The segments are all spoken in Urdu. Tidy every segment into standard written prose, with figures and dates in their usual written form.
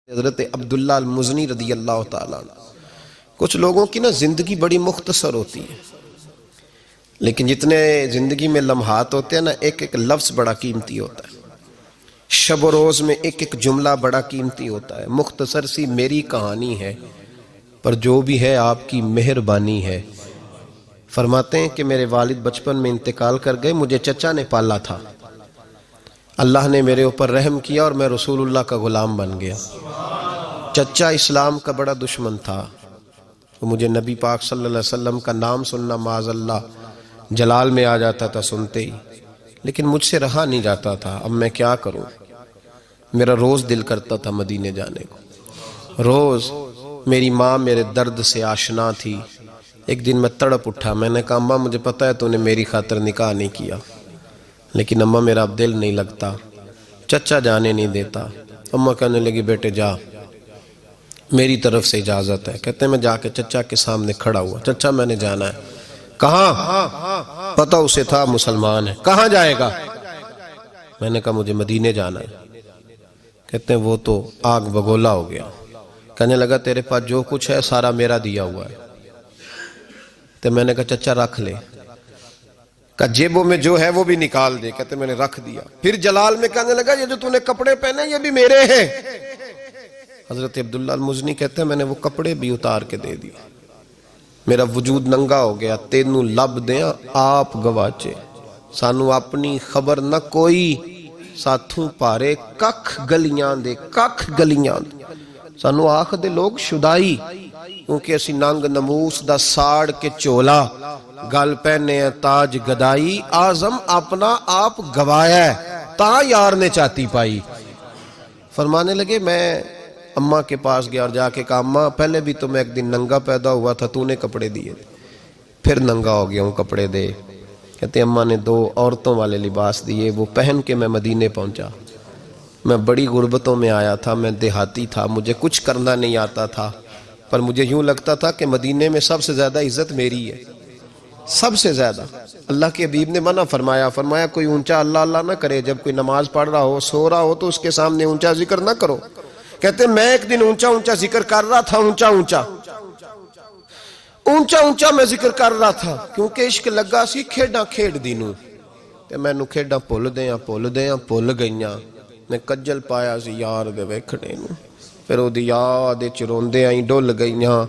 حضرت عبداللہ المزنی رضی اللہ تعالیٰ عنہ۔ کچھ لوگوں کی نا زندگی بڑی مختصر ہوتی ہے، لیکن جتنے زندگی میں لمحات ہوتے ہیں نا، ایک ایک لفظ بڑا قیمتی ہوتا ہے، شب و روز میں ایک ایک جملہ بڑا قیمتی ہوتا ہے۔ مختصر سی میری کہانی ہے، پر جو بھی ہے آپ کی مہربانی ہے۔ فرماتے ہیں کہ میرے والد بچپن میں انتقال کر گئے، مجھے چچا نے پالا تھا۔ اللہ نے میرے اوپر رحم کیا اور میں رسول اللہ کا غلام بن گیا۔ چچا اسلام کا بڑا دشمن تھا، وہ مجھے نبی پاک صلی اللہ علیہ وسلم کا نام سننا معاذ اللہ جلال میں آ جاتا تھا سنتے ہی، لیکن مجھ سے رہا نہیں جاتا تھا۔ اب میں کیا کروں؟ میرا روز دل کرتا تھا مدینے جانے کو، روز۔ میری ماں میرے درد سے آشنا تھی۔ ایک دن میں تڑپ اٹھا، میں نے کہا اماں مجھے پتا ہے تو نے میری خاطر نکاح نہیں کیا، لیکن اماں میرا اب دل نہیں لگتا، چچا جانے نہیں دیتا۔ اماں کہنے لگی بیٹے جا، میری طرف سے اجازت ہے۔ کہتے ہیں میں جا کے چچا کے سامنے کھڑا ہوا، چچا میں نے جانا ہے۔ کہاں؟ پتہ اسے تھا مسلمان ہے۔ کہاں جائے گا؟ میں نے کہا مجھے مدینے جانا ہے۔ کہتے ہیں وہ تو آگ بگولا ہو گیا، کہنے لگا تیرے پاس جو کچھ ہے سارا میرا دیا ہوا ہے۔ تو میں نے کہا چچا رکھ لے۔ کہ جیبوں میں جو ہے وہ بھی نکال دے۔ کہتے میں نے رکھ دیا۔ پھر جلال میں کہنے لگا یہ جو تو نے کپڑے پہنے یہ بھی میرے ہیں۔ حضرت عبداللہ المزنی کہتے ہیں میں نے وہ کپڑے بھی اتار کے دے دی، میرا وجود ننگا ہو گیا۔ تینوں لب دیں آپ گواچے، سانو اپنی خبر نہ کوئی، ساتھوں پارے ککھ گلیاں دے، ککھ گلیاں دے۔ سانو آخ دے لوگ شدائی، کیونکہ اسی ننگ نموس دا ساڑ کے چولا، گل پہنے تاج گدائی، آزم اپنا آپ گوایا ہے تا یار نے چاہتی پائی۔ فرمانے لگے میں اماں کے پاس گیا اور جا کے کہا اماں پہلے بھی تو میں ایک دن ننگا پیدا ہوا تھا، تو نے کپڑے دیے، پھر ننگا ہو گیا ہوں، کپڑے دے۔ کہتے اماں نے 2 عورتوں والے لباس دیے، وہ پہن کے میں مدینے پہنچا۔ میں بڑی غربتوں میں آیا تھا، میں دیہاتی تھا، مجھے کچھ کرنا نہیں آتا تھا، پر مجھے یوں لگتا تھا کہ مدینے میں سب سے زیادہ عزت میری ہے، سب سے زیادہ۔ اللہ کے حبیب نے منع فرمایا کوئی اونچا اللہ اللہ نہ کرے، جب کوئی نماز پڑھ رہا ہو سو رہا ہو تو اس کے سامنے اونچا ذکر نہ کرو۔ کہتے میں ایک دن اونچا ذکر کر رہا تھا، اونچا میں ذکر کر رہا تھا، کیونکہ عشق لگا سی کھیڑاں کھیڑ دینوں، تے میں نو کھیڑاں پھل گئیاں۔ میں کجل پایا سی یار دے ویکھنے نو، پھر او دی یاد وچ روندے آئی ڈول گئیاں۔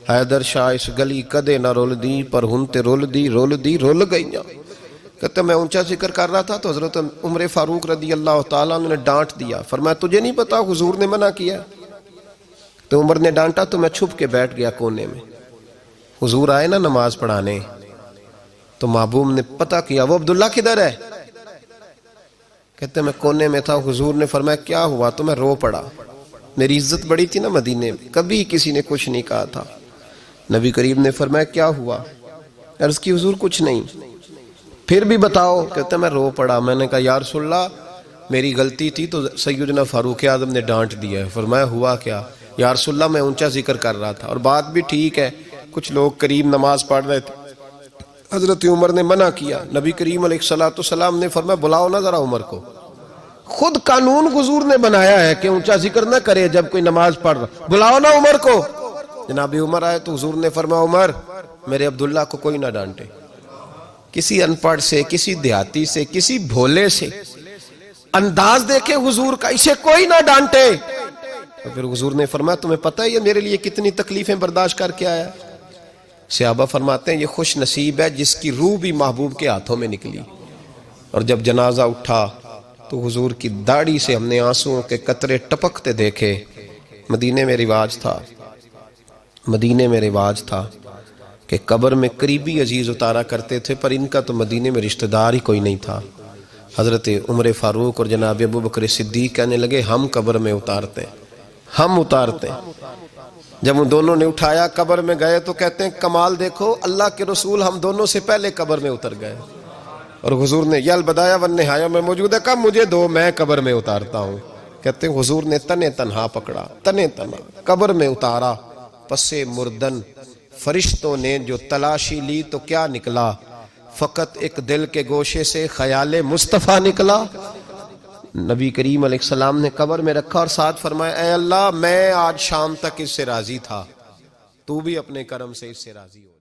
حیدر شاہ اس گلی کدے نہ رول دی، پر ہن تے رول دی گئیاں۔ کہتے میں اونچا ذکر کر رہا تھا تو حضرت عمر فاروق رضی اللہ تعالیٰ عنہ نے ڈانٹ دیا، فرمایا تجھے نہیں پتا حضور نے منع کیا؟ تو عمر نے ڈانٹا تو میں چھپ کے بیٹھ گیا کونے میں۔ حضور آئے نا نماز پڑھانے تو محبوب نے پتہ کیا وہ عبداللہ کدھر ہے؟ کہتے میں کونے میں تھا، حضور نے فرمایا کیا ہوا؟ تو میں رو پڑا، میری عزت بڑی تھی نا مدینے میں، کبھی کسی نے کچھ نہیں کہا تھا۔ نبی کریم نے فرمایا کیا ہوا؟ عرض کی حضور کچھ نہیں۔ پھر بھی بتاؤ؟ کہتے میں رو پڑا، میں نے کہا یا رسول اللہ میری غلطی تھی تو سیدنا فاروق اعظم نے ڈانٹ دیا ہے۔ فرمایا ہوا کیا؟ یا رسول اللہ میں اونچا ذکر کر رہا تھا، اور بات بھی ٹھیک ہے، کچھ لوگ قریب نماز پڑھ رہے تھے، حضرت عمر نے منع کیا۔ نبی کریم علیہ السلام نے فرمایا بلاؤ نہ ذرا عمر کو، خود قانون حضور نے بنایا ہے کہ اونچا ذکر نہ کرے جب کوئی نماز پڑھ رہا، بلاؤ نہ عمر کو۔ جناب عمر آئے تو حضور نے فرمایا عمر میرے عبداللہ کو کوئی نہ ڈانٹے، کسی ان پڑھ سے، کسی دیہاتی سے، کسی بھولے سے انداز دیکھے حضور کا، اسے کوئی نہ ڈانٹے۔ تو پھر حضور نے فرمایا تمہیں پتہ ہے یہ میرے لیے کتنی تکلیفیں برداشت کر کے آیا؟ صحابہ فرماتے ہیں یہ خوش نصیب ہے جس کی روح بھی محبوب کے ہاتھوں میں نکلی۔ اور جب جنازہ اٹھا تو حضور کی داڑھی سے ہم نے آنسوؤں کے قطرے ٹپکتے دیکھے۔ مدینے میں رواج تھا کہ قبر میں قریبی عزیز اتارا کرتے تھے، پر ان کا تو مدینے میں رشتہ دار ہی کوئی نہیں تھا۔ حضرت عمر فاروق اور جناب ابو بکر صدیق کہنے لگے ہم قبر میں اتارتے ہیں۔ جب ان دونوں نے اٹھایا قبر میں گئے تو کہتے ہیں کمال دیکھو اللہ کے رسول ہم دونوں سے پہلے قبر میں اتر گئے، اور حضور نے یا البدایہ والنہایہ میں موجود ہے کہا مجھے دو میں قبر میں اتارتا ہوں۔ کہتے ہیں حضور نے تنہا پکڑا، تنہا قبر میں اتارا، پسے مردن فرشتوں نے جو تلاشی لی تو کیا نکلا؟ فقط ایک دل کے گوشے سے خیال مصطفیٰ نکلا۔ نبی کریم علیہ السلام نے قبر میں رکھا اور ساتھ فرمایا اے اللہ میں آج شام تک اس سے راضی تھا، تو بھی اپنے کرم سے اس سے راضی ہو۔